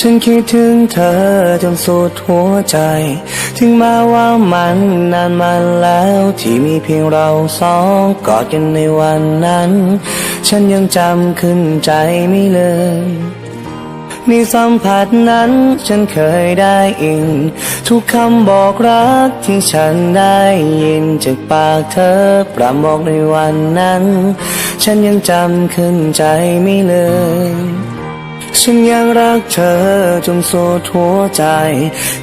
ฉันคิดถึงเธอจนสุดหัวใจถึงแม้ว่ามันนานมาแล้วที่มีเพียงเราสองกอดกันในวันนั้นฉันยังจำขึ้นใจไม่ลืมในสัมผัสนั้นฉันเคยได้ยินทุกคำบอกรักที่ฉันได้ยินจากปากเธอปรำบอกในวันนั้นฉันยังจำขึ้นใจไม่ลืมฉันยังรักเธอจนสุดหัวใจ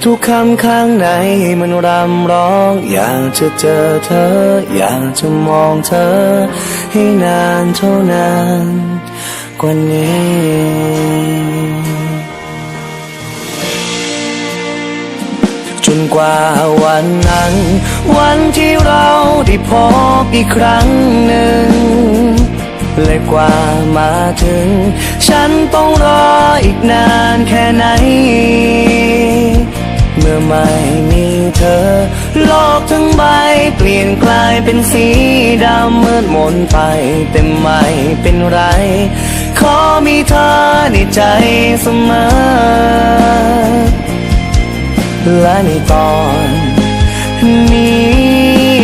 ทุกคำข้างในมันรำร้องอยากจะเจอเธออยากจะมองเธอให้นานเท่านานกว่านี้จนกว่าวันนั้นวันที่เราได้พบอีกครั้งหนึ่งและกว่ามาถึงฉันต้องรออีกนานแค่ไหนเมื่อไม่มีเธอโลกทั้งใบเปลี่ยนกลายเป็นสีดำมืดมนไปแต่ไม่เป็นไรขอมีเธอในใจเสมอและในตอนนี้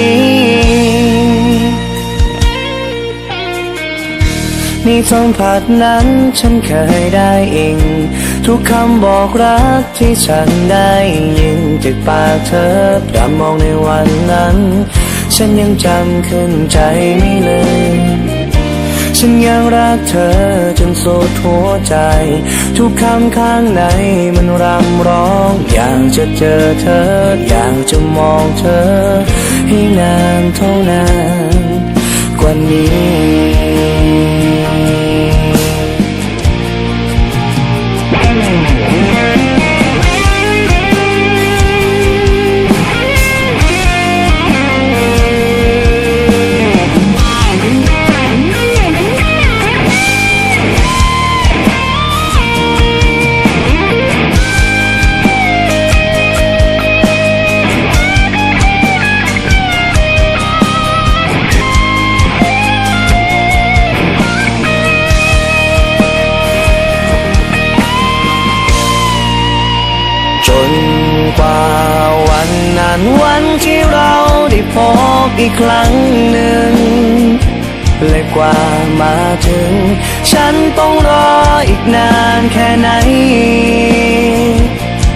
ในสัมผัสนั้นฉันเคยได้ยินทุกคำบอกรักที่ฉันได้ยินจากปากเธอพรำมองในวันนั้นฉันยังจำขึ้นใจไม่ลืมฉันยังรักเธอจนสุดหัวใจทุกคำข้างในมันรำร้องอยากจะเจอเธออยากจะมองเธอให้นานเท่านานกว่านี้จนกว่าวันนั้นวันที่เราได้พบอีกครั้งหนึ่งและกว่ามาถึงฉันต้องรออีกนานแค่ไหน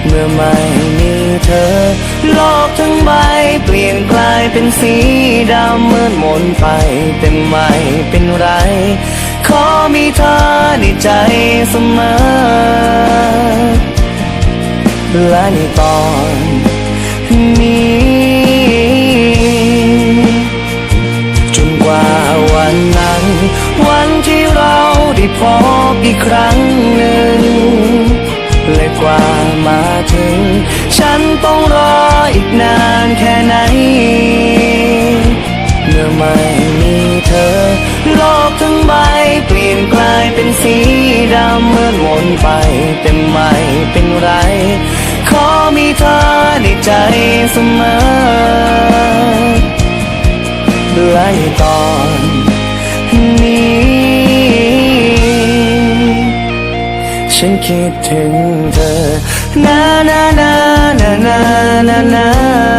เมื่อไม่มีเธอโลกทั้งใบเปลี่ยนกลายเป็นสีดำมืดมนไปแต่ไม่เป็นไรขอมีเธอในใจเสมอและในตอนนี้จนกว่าวันนั้นวันที่เราได้พบอีกครั้งหนึ่งและกว่ามาถึงฉันต้องรออีกนานแค่ไหนเมื่อไม่มีเธอโลกทั้งใบเปลี่ยนกลายเป็นสีดำมืดมนไปแต่ไม่เป็นไรขอมีเธอในใจเสมอและในตอนนี้ฉันคิดถึงเธอนานานานานานานา